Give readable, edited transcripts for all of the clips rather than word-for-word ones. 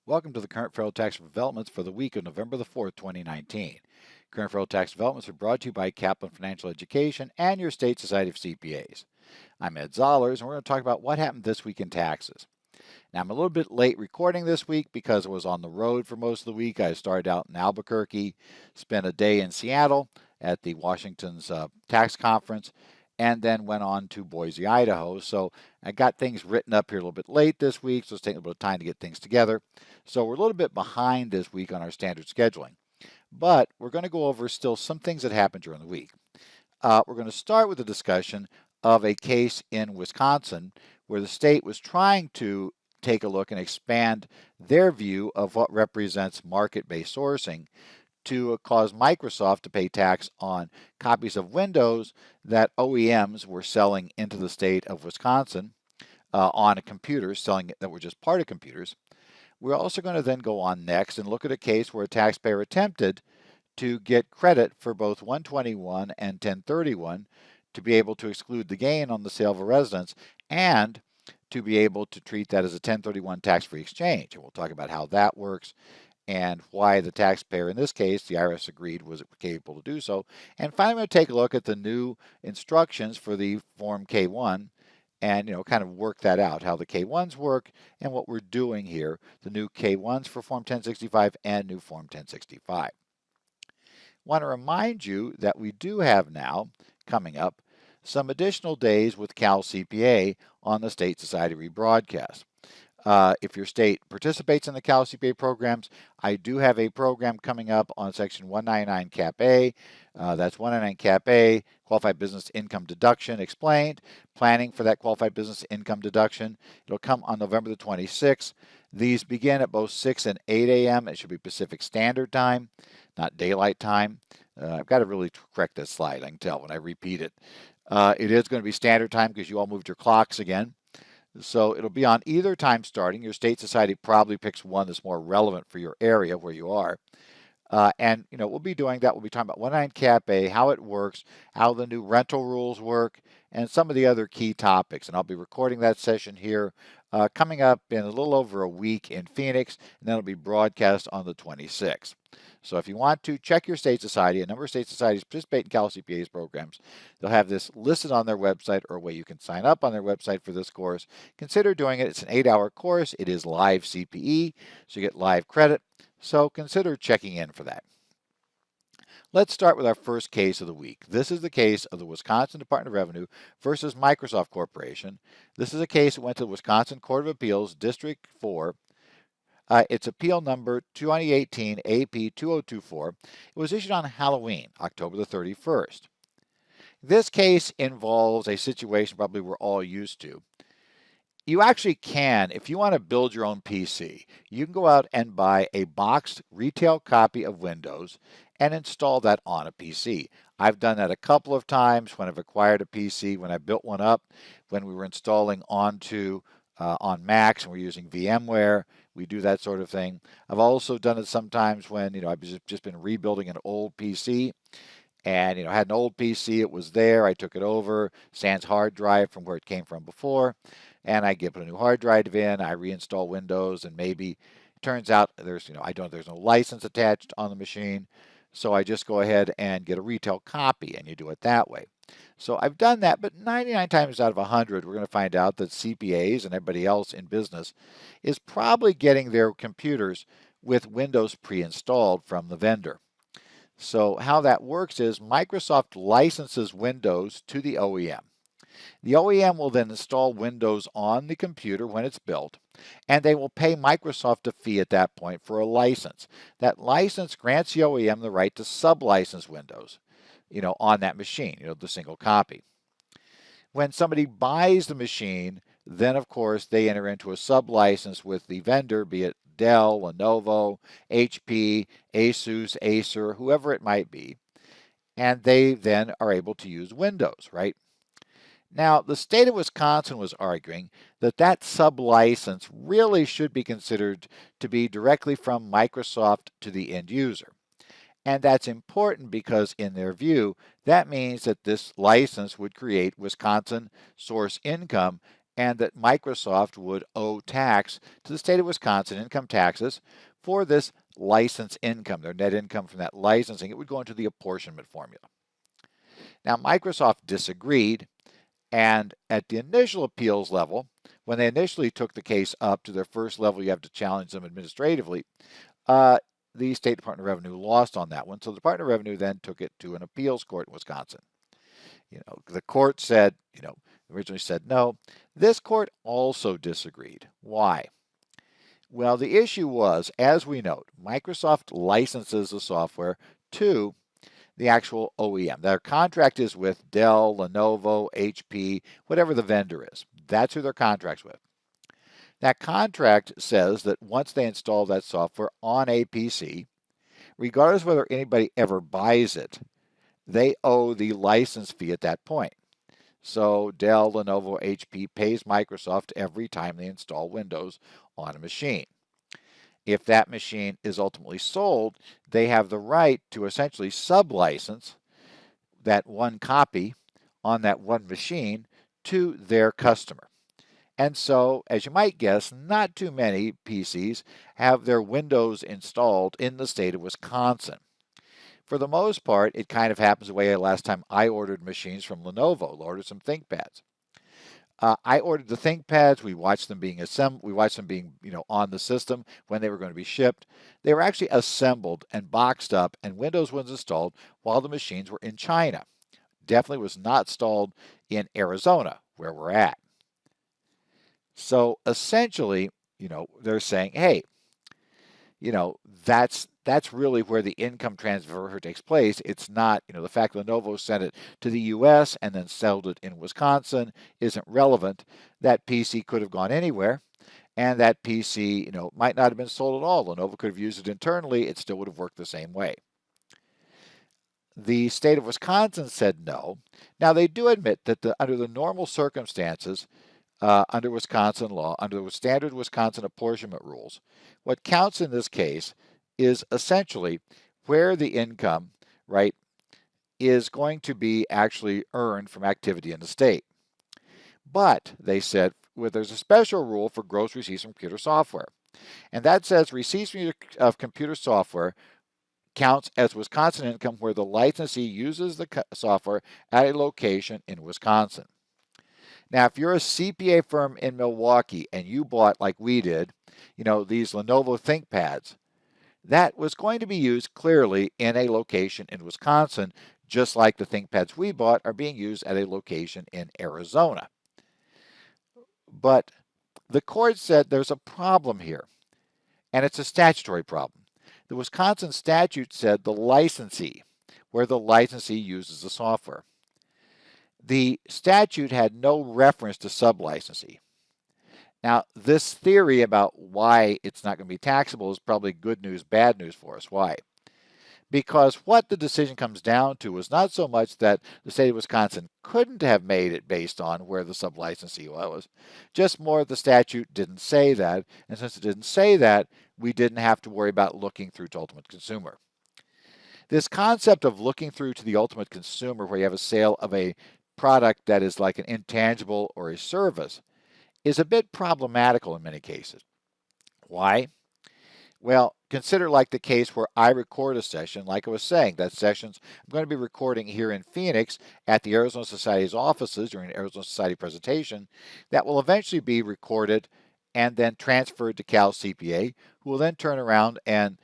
Welcome to the current federal tax developments for the week of November the 4th, 2019. Current federal tax developments are brought to you by Kaplan Financial Education and your state society of CPAs. I'm Ed Zollers, and we're going to talk about what happened this week in taxes. Now, I'm a little bit late recording this week because I was on the road for most of the week. I started out in Albuquerque, spent a day in Seattle at the Washington's tax conference, and then went on to Boise, Idaho. So I got things written up here a little bit late this week, so it's taking a little bit of time to get things together. So we're a little bit behind this week on our standard scheduling. But we're going to go over still some things that happened during the week. We're going to start with a discussion of a case in Wisconsin where the state was trying to take a look and expand their view of what represents market-based sourcing to cause Microsoft to pay tax on copies of Windows that OEMs were selling into the state of Wisconsin on a computer, selling it that were just part of computers. We're also going to then go on next and look at a case where a taxpayer attempted to get credit for both 121 and 1031 to be able to exclude the gain on the sale of a residence and to be able to treat that as a 1031 tax-free exchange. And we'll talk about how that works and why the taxpayer, in this case, the IRS agreed was capable to do so. And finally, I'm going to take a look at the new instructions for the Form K-1 and kind of work that out, how the K-1s work and what we're doing here, the new K-1s for Form 1065 and new Form 1065. Want to remind you that we do have now, coming up, some additional days with Cal CPA on the State Society rebroadcast. If your state participates in the Cal CPA programs, I do have a program coming up on Section 199 Cap A. That's 199 Cap A, Qualified Business Income Deduction Explained, planning for that Qualified Business Income Deduction. It'll come on November the 26th. These begin at both 6 and 8 a.m. It should be Pacific Standard Time, not daylight time. I've got to really correct this slide, I can tell when I repeat it. It is going to be standard time because you all moved your clocks again. So it'll be on either time starting. Your state society probably picks one that's more relevant for your area where you are. And we'll be doing that. We'll be talking about 199 Cap A, how it works, how the new rental rules work, and some of the other key topics. And I'll be recording that session here coming up in a little over a week in Phoenix, and then it'll be broadcast on the 26th. So if you want to check your state society, a number of state societies participate in Cal CPA's programs. They'll have this listed on their website or a way you can sign up on their website for this course. Consider doing it. It's an 8-hour course. It is live CPE, so you get live credit. So consider checking in for that. Let's start with our first case of the week. This is the case of the Wisconsin Department of Revenue versus Microsoft Corporation. This is a case that went to the Wisconsin Court of Appeals, District 4. It's appeal number 2018 AP 2024. It was issued on Halloween, October the 31st. This case involves a situation probably we're all used to. You actually can, if you want to build your own PC, you can go out and buy a boxed retail copy of Windows and install that on a PC. I've done that a couple of times when I've acquired a PC, when I built one up, when we were installing onto on Macs and we're using VMware. We do that sort of thing. I've also done it sometimes when I've just been rebuilding an old PC. And I had an old PC, it was there, I took it over, sans hard drive from where it came from before, and I put a new hard drive in, I reinstall Windows, and maybe it turns out there's no license attached on the machine, so I just go ahead and get a retail copy, and you do it that way. So I've done that, but 99 times out of 100, we're going to find out that CPAs and everybody else in business is probably getting their computers with Windows pre-installed from the vendor. So how that works is Microsoft licenses Windows to the OEM. The OEM will then install Windows on the computer when it's built, and they will pay Microsoft a fee at that point for a license. That license grants the OEM the right to sublicense Windows, on that machine, the single copy. When somebody buys the machine, then of course they enter into a sublicense with the vendor, be it Dell, Lenovo, HP, Asus, Acer, whoever it might be, and they then are able to use Windows, right? Now, the state of Wisconsin was arguing that that sublicense really should be considered to be directly from Microsoft to the end user. And that's important because in their view, that means that this license would create Wisconsin source income and that Microsoft would owe tax to the state of Wisconsin, income taxes, for this license income, their net income from that licensing. It would go into the apportionment formula. Now, Microsoft disagreed, and at the initial appeals level, when they initially took the case up to their first level, you have to challenge them administratively, the State Department of Revenue lost on that one. So the Department of Revenue then took it to an appeals court in Wisconsin. The court said, originally said no. This court also disagreed. Why? Well, the issue was, as we note, Microsoft licenses the software to the actual OEM. Their contract is with Dell, Lenovo, HP, whatever the vendor is. That's who their contract's with. That contract says that once they install that software on a PC, regardless of whether anybody ever buys it, they owe the license fee at that point. So Dell, Lenovo, HP pays Microsoft every time they install Windows on a machine. If that machine is ultimately sold, they have the right to essentially sublicense that one copy on that one machine to their customer. And so, as you might guess, not too many PCs have their Windows installed in the state of Wisconsin. For the most part, it kind of happens the way last time I ordered machines from Lenovo. I ordered some ThinkPads. I ordered the ThinkPads. We watched them being assembled. We watched them being, on the system when they were going to be shipped. They were actually assembled and boxed up, and Windows was installed while the machines were in China. Definitely was not installed in Arizona, where we're at. So essentially, they're saying, hey, that's really where the income transfer takes place. It's not, the fact Lenovo sent it to the U.S. and then sold it in Wisconsin isn't relevant. That PC could have gone anywhere, and that PC, might not have been sold at all. Lenovo could have used it internally. It still would have worked the same way. The state of Wisconsin said no. Now, they do admit that under the normal circumstances, under Wisconsin law, under the standard Wisconsin apportionment rules, what counts in this case is essentially where the income, right, is going to be actually earned from activity in the state. But, they said, there's a special rule for gross receipts from computer software. And that says receipts of computer software counts as Wisconsin income where the licensee uses the software at a location in Wisconsin. Now, if you're a CPA firm in Milwaukee and you bought, like we did, these Lenovo ThinkPads, that was going to be used clearly in a location in Wisconsin, just like the ThinkPads we bought are being used at a location in Arizona. But the court said there's a problem here, and it's a statutory problem. The Wisconsin statute said the licensee, where the licensee uses the software. The statute had no reference to sublicensee. Now, this theory about why it's not going to be taxable is probably good news, bad news for us. Why? Because what the decision comes down to is not so much that the state of Wisconsin couldn't have made it based on where the sublicensee was, just more the statute didn't say that, and since it didn't say that, we didn't have to worry about looking through to ultimate consumer. This concept of looking through to the ultimate consumer, where you have a sale of a product that is like an intangible or a service, is a bit problematical in many cases. Why? Well, consider like the case where I record a session, like I was saying, that sessions I'm going to be recording here in Phoenix at the Arizona Society's offices during an Arizona Society presentation that will eventually be recorded and then transferred to Cal CPA, who will then turn around and,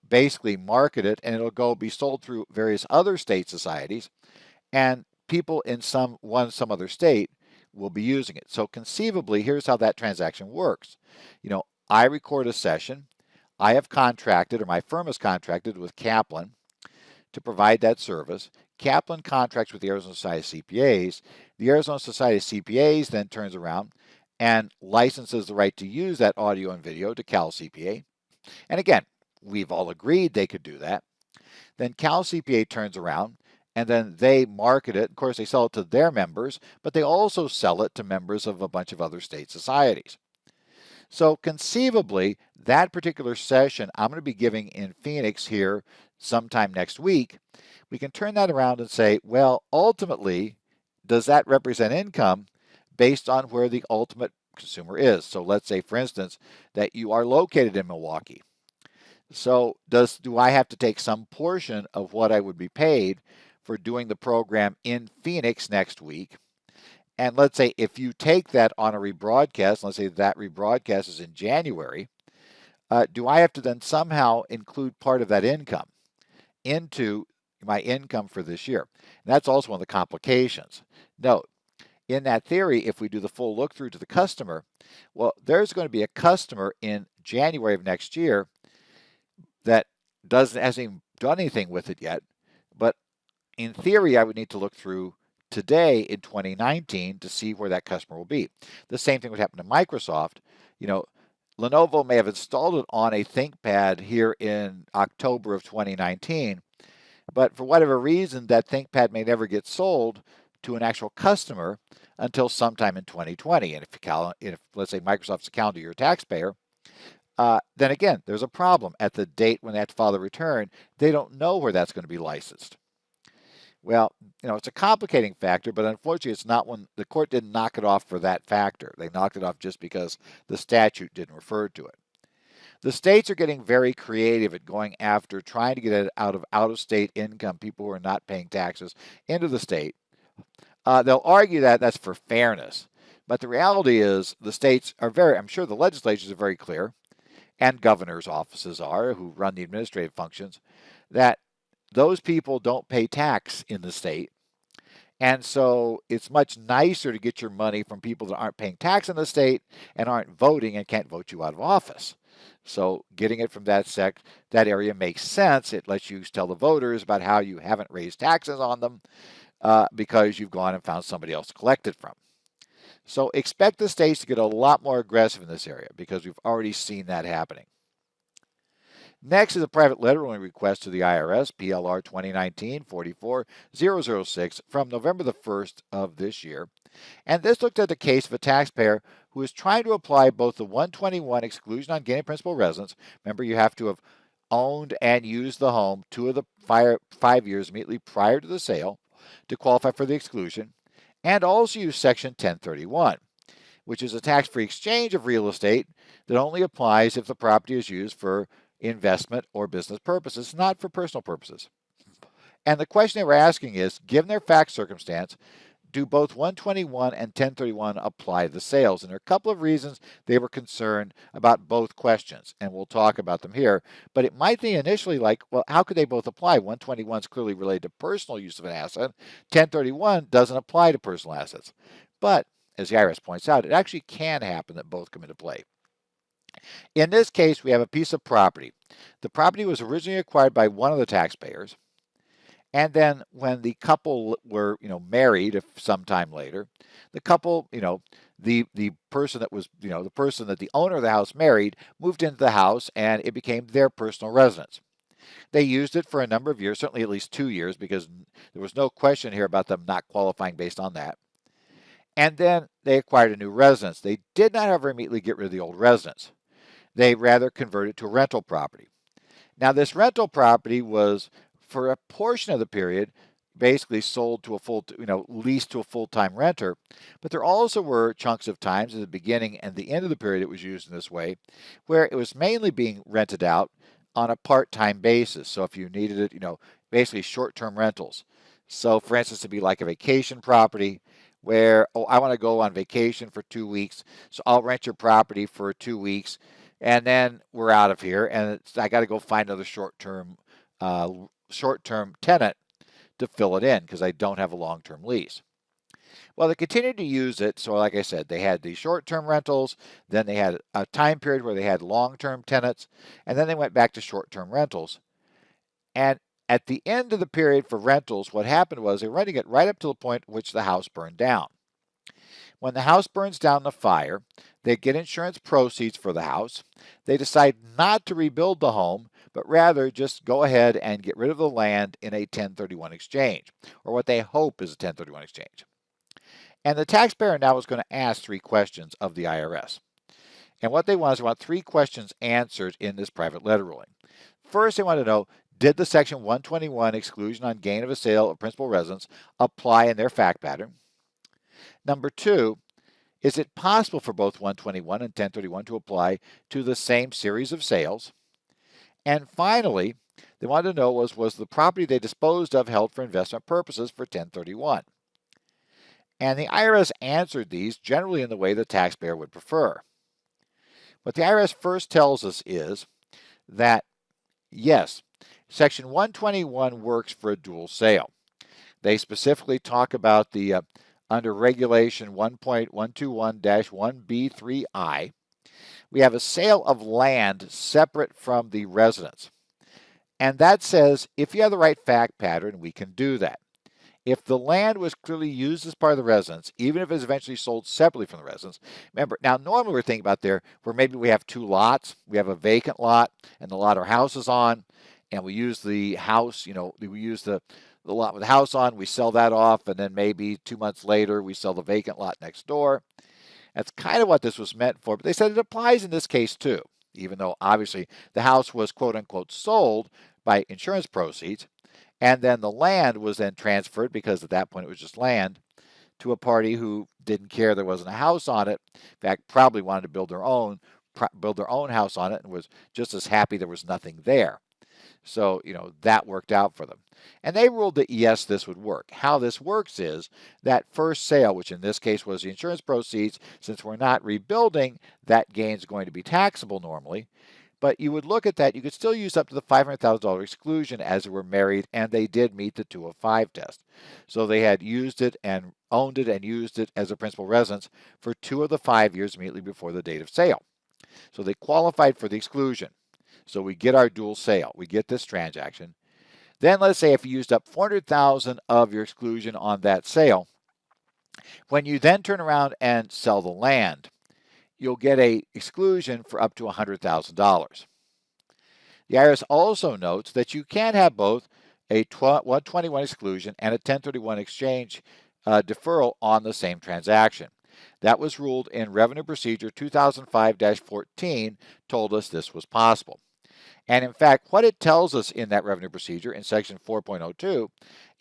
basically market it, and it'll be sold through various other state societies, and people in some other state will be using it. So conceivably, here's how that transaction works. I record a session. I have contracted, or my firm has contracted with Kaplan to provide that service. Kaplan contracts with the Arizona Society of CPAs. The Arizona Society of CPAs then turns around and licenses the right to use that audio and video to Cal CPA. And again, we've all agreed they could do that. Then Cal CPA turns around and then they market it. Of course, they sell it to their members, but they also sell it to members of a bunch of other state societies. So conceivably, that particular session I'm going to be giving in Phoenix here sometime next week, we can turn that around and say, well, ultimately, does that represent income based on where the ultimate consumer is. So let's say, for instance, that you are located in Milwaukee. So do I have to take some portion of what I would be paid for doing the program in Phoenix next week? And let's say if you take that on a rebroadcast, let's say that rebroadcast is in January, do I have to then somehow include part of that income into my income for this year? And that's also one of the complications. Note, in that theory, if we do the full look through to the customer, well, there's going to be a customer in January of next year that hasn't even done anything with it yet. But in theory, I would need to look through today in 2019 to see where that customer will be. The same thing would happen to Microsoft. Lenovo may have installed it on a ThinkPad here in October of 2019, but for whatever reason, that ThinkPad may never get sold to an actual customer until sometime in 2020. And if let's say Microsoft's a calendar year taxpayer, then again, there's a problem. At the date when they have to file the return, they don't know where that's going to be licensed. Well, it's a complicating factor, but unfortunately, it's not one. The court didn't knock it off for that factor. They knocked it off just because the statute didn't refer to it. The states are getting very creative at going after trying to get it out-of-state income, people who are not paying taxes, into the state. They'll argue that that's for fairness, but the reality is the states are I'm sure the legislatures are very clear, and governors' offices are, who run the administrative functions, that those people don't pay tax in the state. And so it's much nicer to get your money from people that aren't paying tax in the state and aren't voting and can't vote you out of office. So getting it from that area makes sense. It lets you tell the voters about how you haven't raised taxes on them because you've gone and found somebody else to collect it from. So expect the states to get a lot more aggressive in this area because we've already seen that happening. Next is a private letter ruling request to the IRS, PLR 2019-44006, from November the 1st of this year. And this looked at the case of a taxpayer who is trying to apply both the 121 exclusion on gain of principal residence. Remember, you have to have owned and used the home 2 of the 5 years immediately prior to the sale to qualify for the exclusion, and also use Section 1031, which is a tax-free exchange of real estate that only applies if the property is used for investment or business purposes, not for personal purposes. And the question they were asking is, given their fact circumstance, do both 121 and 1031 apply to the sales? And there are a couple of reasons they were concerned about both questions, and we'll talk about them here. But it might be initially like, well, how could they both apply? 121 is clearly related to personal use of an asset. 1031 doesn't apply to personal assets. But, as the IRS points out, it actually can happen that both come into play. In this case, we have a piece of property. The property was originally acquired by one of the taxpayers. And then when the couple were, married sometime later, the couple, the person that was, the person that the owner of the house married moved into the house and it became their personal residence. They used it for a number of years, certainly at least 2 years, because there was no question here about them not qualifying based on that. And then they acquired a new residence. They did not ever immediately get rid of the old residence. They rather converted to a rental property. Now, this rental property was, for a portion of the period, basically sold to leased to a full-time renter. But there also were chunks of times at the beginning and the end of the period it was used in this way, where it was mainly being rented out on a part-time basis. So if you needed it, basically short-term rentals. So for instance, it'd be like a vacation property where, I want to go on vacation for 2 weeks, so I'll rent your property for 2 weeks, and then we're out of here, and I got to go find another short-term tenant to fill it in because I don't have a long-term lease. Well, they continued to use it. So like I said, they had the short-term rentals, then they had a time period where they had long-term tenants, and then they went back to short-term rentals. And at the end of the period for rentals, what happened was they were renting it right up to the point at which the house burned down. When the house burns down in a fire, they get insurance proceeds for the house. They decide not to rebuild the home, but rather just go ahead and get rid of the land in a 1031 exchange, or what they hope is a 1031 exchange. And the taxpayer now is going to ask 3 questions of the IRS. And what they want is they want 3 questions answered in this private letter ruling. First, they want to know, did the Section 121 exclusion on gain of a sale of principal residence apply in their fact pattern? Number 2, Is it possible for both 121 and 1031 to apply to the same series of sales? And finally, they wanted to know was the property they disposed of held for investment purposes for 1031? And the IRS answered these generally in the way the taxpayer would prefer. What the IRS first tells us is that, yes, Section 121 works for a dual sale. They specifically talk about the under Regulation 1.121-1B3I, we have a sale of land separate from the residence. And that says if you have the right fact pattern, we can do that. If the land was clearly used as part of the residence, even if it's eventually sold separately from the residence, remember, now normally we're thinking about there where maybe we have two lots. We have a vacant lot and the lot our house is on, and we use the house, we use the lot with the house on, we sell that off, and then maybe 2 months later we sell the vacant lot next door. That's kind of what this was meant for, but they said it applies in this case too, even though obviously the house was quote unquote sold by insurance proceeds, and then the land was then transferred, because at that point it was just land, to a party who didn't care there wasn't a house on it. In fact, probably wanted to build their own house on it and was just as happy there was nothing there. So, that worked out for them. And they ruled that yes, this would work. How this works is that first sale, which in this case was the insurance proceeds, since we're not rebuilding, that gain is going to be taxable normally. But you would look at that, you could still use up to the $500,000 exclusion as they were married, and they did meet the 2 of 5 test. So they had used it and owned it and used it as a principal residence for 2 of the 5 years immediately before the date of sale. So they qualified for the exclusion. So we get our dual sale, we get this transaction. Then let's say if you used up $400,000 of your exclusion on that sale, when you then turn around and sell the land, you'll get an exclusion for up to $100,000. The IRS also notes that you can have both a 121 exclusion and a 1031 exchange deferral on the same transaction. That was ruled in Revenue Procedure 2005-14, told us this was possible. And in fact, what it tells us in that revenue procedure in section 4.02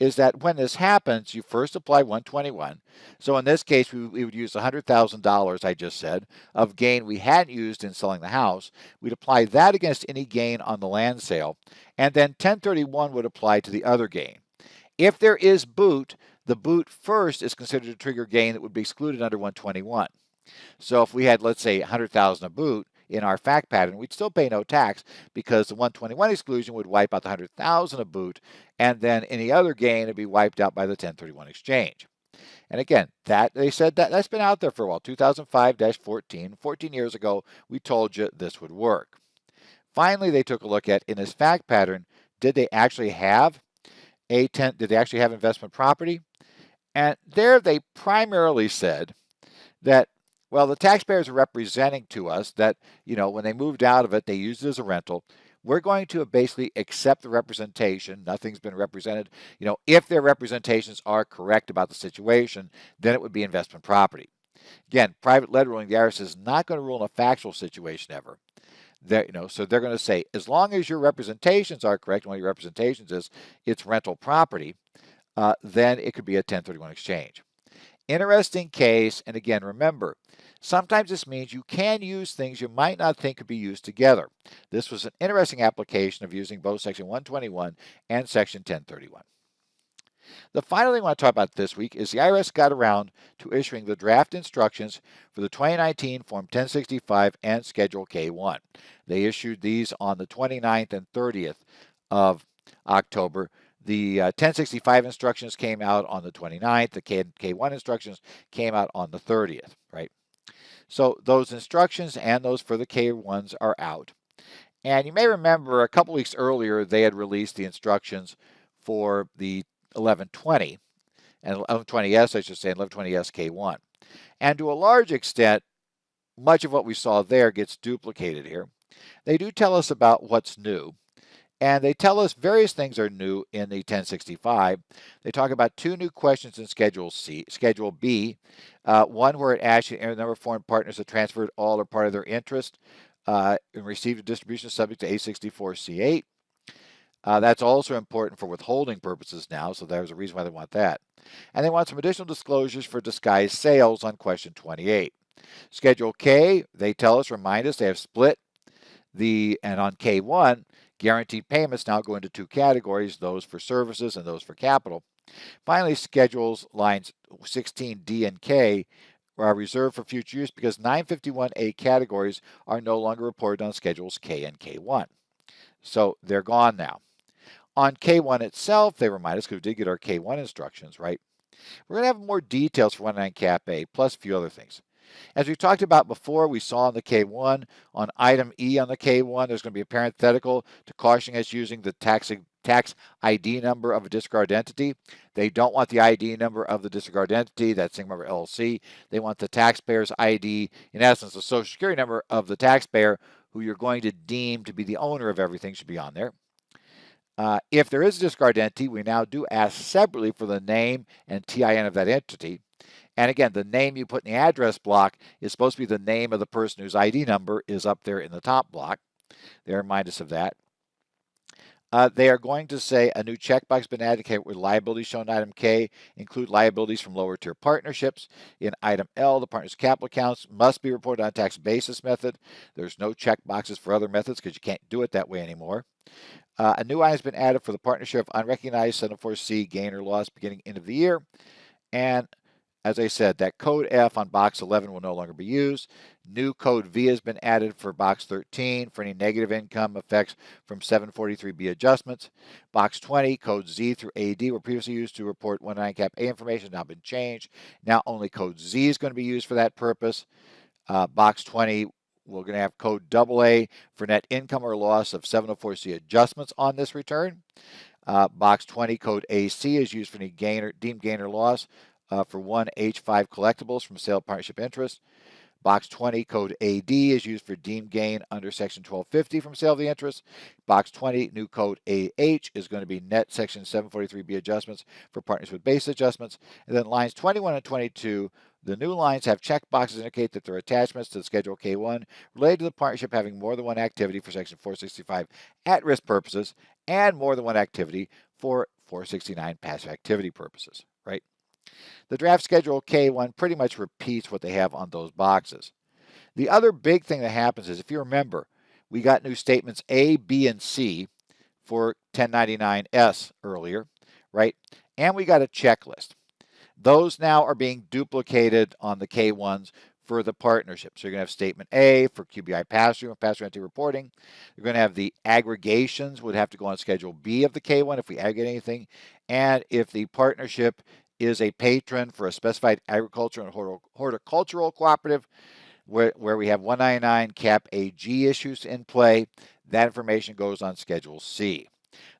is that when this happens, you first apply 121. So in this case, we would use $100,000, I just said, of gain we hadn't used in selling the house. We'd apply that against any gain on the land sale, and then 1031 would apply to the other gain. If there is boot, the boot first is considered to trigger gain that would be excluded under 121. So if we had, let's say, $100,000 of boot in our fact pattern, we'd still pay no tax because the 121 exclusion would wipe out the $100,000 of boot, and then any other gain would be wiped out by the 1031 exchange. And again, they said that's been out there for a while, 2005-14. 14 years ago, we told you this would work. Finally, they took a look at, in this fact pattern, did they actually have investment property? And there they primarily said that, well, the taxpayers are representing to us that, when they moved out of it, they used it as a rental. We're going to basically accept the representation. Nothing's been represented. If their representations are correct about the situation, then it would be investment property. Again, private letter ruling, the IRS is not going to rule in a factual situation ever. So they're going to say, as long as your representations are correct, and one of your representations is it's rental property, then it could be a 1031 exchange. Interesting case, and again, remember, sometimes this means you can use things you might not think could be used together. This was an interesting application of using both Section 121 and Section 1031. The final thing I want to talk about this week is the IRS got around to issuing the draft instructions for the 2019 Form 1065 and Schedule K1. They issued these on the 29th and 30th of October. The 1065 instructions came out on the 29th. The K1 instructions came out on the 30th, right? So those instructions and those for the K1s are out. And you may remember a couple weeks earlier, they had released the instructions for the 1120 and 1120S, I should say, and 1120S K1. And to a large extent, much of what we saw there gets duplicated here. They do tell us about what's new. And they tell us various things are new in the 1065. They talk about 2 new questions in Schedule B, one where it asks you the number of foreign partners that transferred all or part of their interest and received a distribution subject to A64C8. That's also important for withholding purposes now, so there's a reason why they want that. And they want some additional disclosures for disguised sales on question 28. Schedule K, they tell us, remind us, they have split and on K1, guaranteed payments now go into two categories, those for services and those for capital. Finally, schedules lines 16D and K are reserved for future use because 951A categories are no longer reported on schedules K and K1. So they're gone now. On K1 itself, they remind us, because we did get our K1 instructions, right? We're going to have more details for 19 Cap A, plus a few other things. As we talked about before, we saw on the K1, on item E on the K1, there's going to be a parenthetical to caution us using the tax ID number of a disregard entity. They don't want the ID number of the disregard entity, that's single member LLC. They want the taxpayer's ID, in essence, the social security number of the taxpayer who you're going to deem to be the owner of everything should be on there. If there is a disregard entity, we now do ask separately for the name and TIN of that entity. And again, the name you put in the address block is supposed to be the name of the person whose ID number is up there in the top block. They remind us of that. They are going to say a new checkbox has been added with liabilities shown in item K, include liabilities from lower tier partnerships. In item L, the partner's capital accounts must be reported on a tax basis method. There's no checkboxes for other methods because you can't do it that way anymore. A new item has been added for the partnership of unrecognized 704C gain or loss beginning end of the year. And as I said, that code F on box 11 will no longer be used. New code V has been added for box 13 for any negative income effects from 743B adjustments. Box 20, code Z through AD were previously used to report 19 Cap A information, has now been changed. Now only code Z is going to be used for that purpose. Box 20, we're going to have code AA for net income or loss of 704C adjustments on this return. Box 20, code AC is used for any deemed gain or loss for 1H5 collectibles from sale of partnership interest. Box 20, code AD is used for deemed gain under Section 1250 from sale of the interest. Box 20, new code AH is going to be net Section 743B adjustments for partners with base adjustments. And then lines 21 and 22, the new lines have checkboxes indicate that they're attachments to the Schedule K1 related to the partnership having more than one activity for Section 465 at-risk purposes and more than one activity for 469 passive activity purposes, right? The draft Schedule K1 pretty much repeats what they have on those boxes. The other big thing that happens is, if you remember, we got new statements A, B, and C for 1099S earlier, right? And we got a checklist. Those now are being duplicated on the K1s for the partnership. So you're going to have statement A for QBI pass-through and pass-through entity reporting. You're going to have the aggregations would have to go on Schedule B of the K1 if we aggregate anything. And if the partnership is a patron for a specified agricultural and horticultural cooperative where we have 199 Cap AG issues in play, that information goes on Schedule C.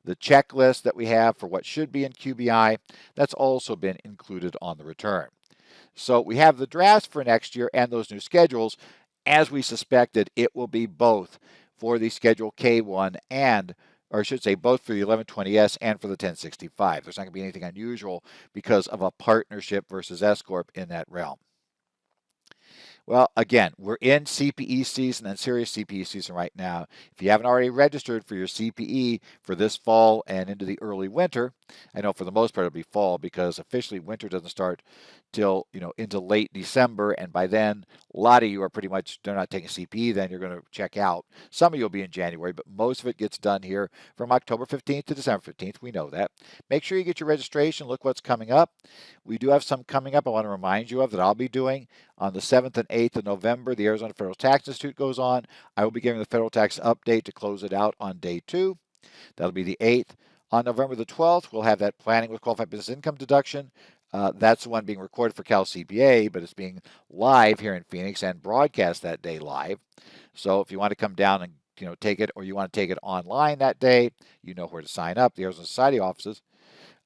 The checklist that we have for what should be in QBI, that's also been included on the return. So we have the drafts for next year and those new schedules. As we suspected, it will be both for the Schedule K1 or I should say both for the 1120S and for the 1065. There's not going to be anything unusual because of a partnership versus S Corp in that realm. Well, again, we're in CPE season and serious CPE season right now. If you haven't already registered for your CPE for this fall and into the early winter, I know for the most part it'll be fall because officially winter doesn't start till, into late December, and by then a lot of you are pretty much, they're not taking CPE, then you're going to check out. Some of you will be in January, but most of it gets done here from October 15th to December 15th. We know that. Make sure you get your registration. Look what's coming up. We do have some coming up I want to remind you of that I'll be doing on the 7th and 8th of November. The Arizona Federal Tax Institute goes on. I will be giving the federal tax update to close it out on day 2. That'll be the 8th. On November the 12th, we'll have that planning with qualified business income deduction. That's the one being recorded for Cal CPA, but it's being live here in Phoenix and broadcast that day live. So if you want to come down and take it, or you want to take it online that day, you know where to sign up, the Arizona Society offices.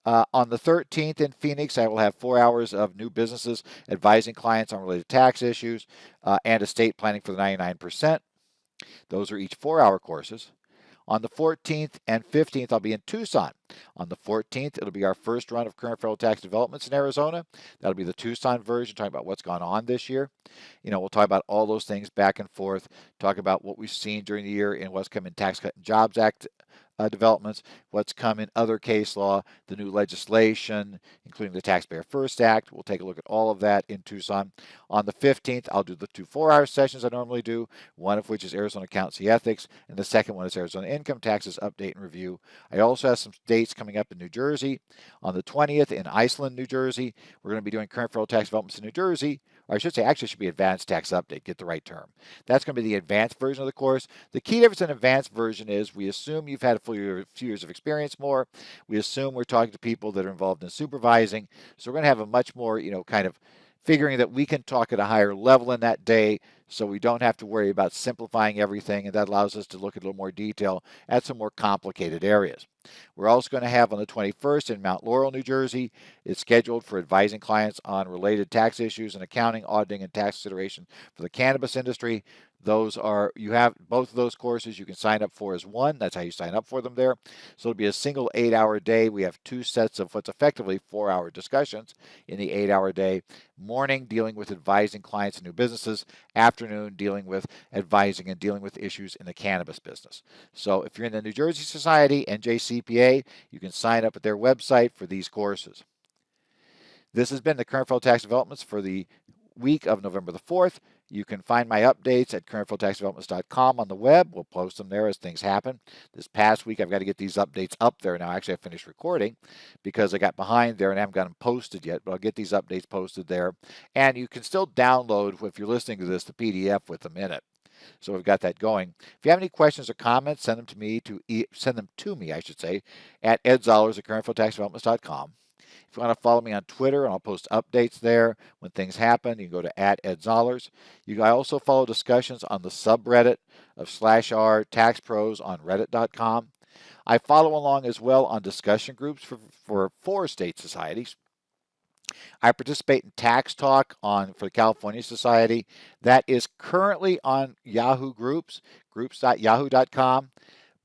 On the 13th in Phoenix, I will have 4 hours of new businesses advising clients on related tax issues and estate planning for the 99%. Those are each 4-hour courses. On the 14th and 15th, I'll be in Tucson. On the 14th, it'll be our first run of current federal tax developments in Arizona. That'll be the Tucson version, talking about what's gone on this year. We'll talk about all those things back and forth, talk about what we've seen during the year in what's coming Tax Cut and Jobs Act developments, what's come in other case law, the new legislation, including the Taxpayer First Act. We'll take a look at all of that in Tucson. On the 15th, I'll do the 2 4-hour sessions I normally do, one of which is Arizona Accountancy Ethics, and the second one is Arizona Income Taxes Update and Review. I also have some dates coming up in New Jersey. On the 20th in Iceland, New Jersey, we're going to be doing current federal tax developments in New Jersey. Or I should say, actually, it should be Advanced Tax Update, get the right term. That's going to be the advanced version of the course. The key difference in advanced version is we assume you've had a few years of experience more. We assume we're talking to people that are involved in supervising. So we're going to have a much more, kind of figuring that we can talk at a higher level in that day, so we don't have to worry about simplifying everything, and that allows us to look at a little more detail at some more complicated areas. We're also going to have on the 21st in Mount Laurel, New Jersey. It's scheduled for advising clients on related tax issues and accounting, auditing, and tax consideration for the cannabis industry. You have both of those courses you can sign up for as one. That's how you sign up for them there. So it'll be a single 8-hour day. We have 2 sets of what's effectively 4-hour discussions in the 8-hour day. Morning, dealing with advising clients and new businesses. Afternoon, dealing with advising and dealing with issues in the cannabis business. So if you're in the New Jersey Society, NJCPA, you can sign up at their website for these courses. This has been the Current Federal Tax Developments for the week of November the 4th. You can find my updates at currentfederaltaxdevelopments.com on the web. We'll post them there as things happen. This past week, I've got to get these updates up there now. Actually, I finished recording because I got behind there and I haven't got them posted yet, but I'll get these updates posted there. And you can still download, if you're listening to this, the PDF with them in it. So we've got that going. If you have any questions or comments, send them to me, I should say, at edzollers@currentfederaltaxdevelopments.com. If you want to follow me on Twitter, and I'll post updates there when things happen, you can go to @edzollers. You can also follow discussions on the subreddit of /r tax pros on reddit.com. I follow along as well on discussion groups for 4 state societies. I participate in Tax Talk for the California Society. That is currently on Yahoo Groups, groups.yahoo.com.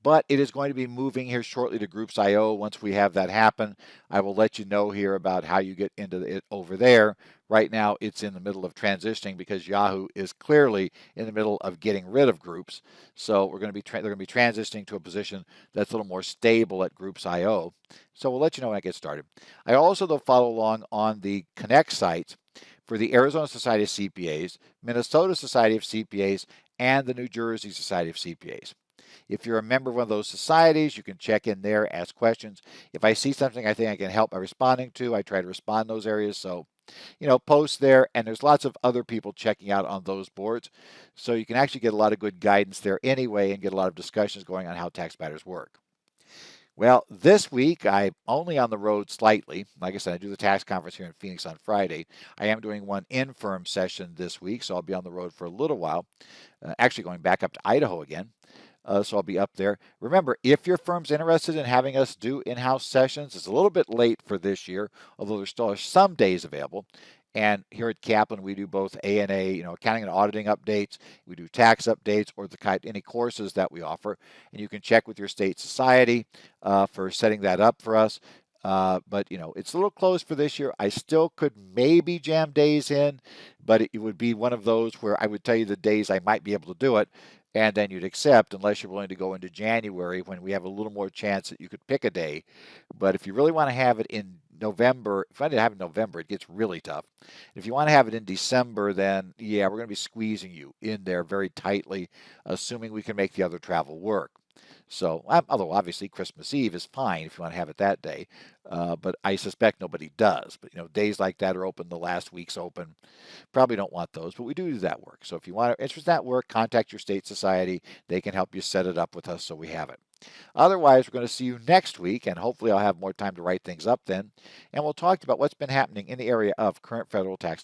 But it is going to be moving here shortly to Groups.io. Once we have that happen, I will let you know here about how you get into it over there. Right now, it's in the middle of transitioning because Yahoo is clearly in the middle of getting rid of Groups. So they're going to be transitioning to a position that's a little more stable at Groups.io. So we'll let you know when I get started. I also, though, follow along on the Connect sites for the Arizona Society of CPAs, Minnesota Society of CPAs, and the New Jersey Society of CPAs. If you're a member of one of those societies, you can check in there, ask questions. If I see something I think I can help by responding to, I try to respond in those areas. So, post there, and there's lots of other people checking out on those boards. So you can actually get a lot of good guidance there anyway and get a lot of discussions going on how tax matters work. Well, this week, I'm only on the road slightly. Like I said, I do the tax conference here in Phoenix on Friday. I am doing one in-firm session this week, so I'll be on the road for a little while, actually going back up to Idaho again. So I'll be up there. Remember, if your firm's interested in having us do in-house sessions, it's a little bit late for this year, although there still are some days available. And here at Kaplan, we do both A&A, accounting and auditing updates. We do tax updates or any courses that we offer. And you can check with your state society for setting that up for us. But it's a little close for this year. I still could maybe jam days in, but it would be one of those where I would tell you the days I might be able to do it, and then you'd accept unless you're willing to go into January when we have a little more chance that you could pick a day. But if you really want to have it in November, if I didn't have it in November, it gets really tough. If you want to have it in December, then yeah, we're going to be squeezing you in there very tightly, assuming we can make the other travel work. So, although obviously Christmas Eve is fine if you want to have it that day, but I suspect nobody does. But days like that are open. The last week's open. Probably don't want those, but we do that work. So if you want to interest in that work, contact your state society. They can help you set it up with us so we have it. Otherwise, we're going to see you next week, and hopefully I'll have more time to write things up then. And we'll talk about what's been happening in the area of current federal tax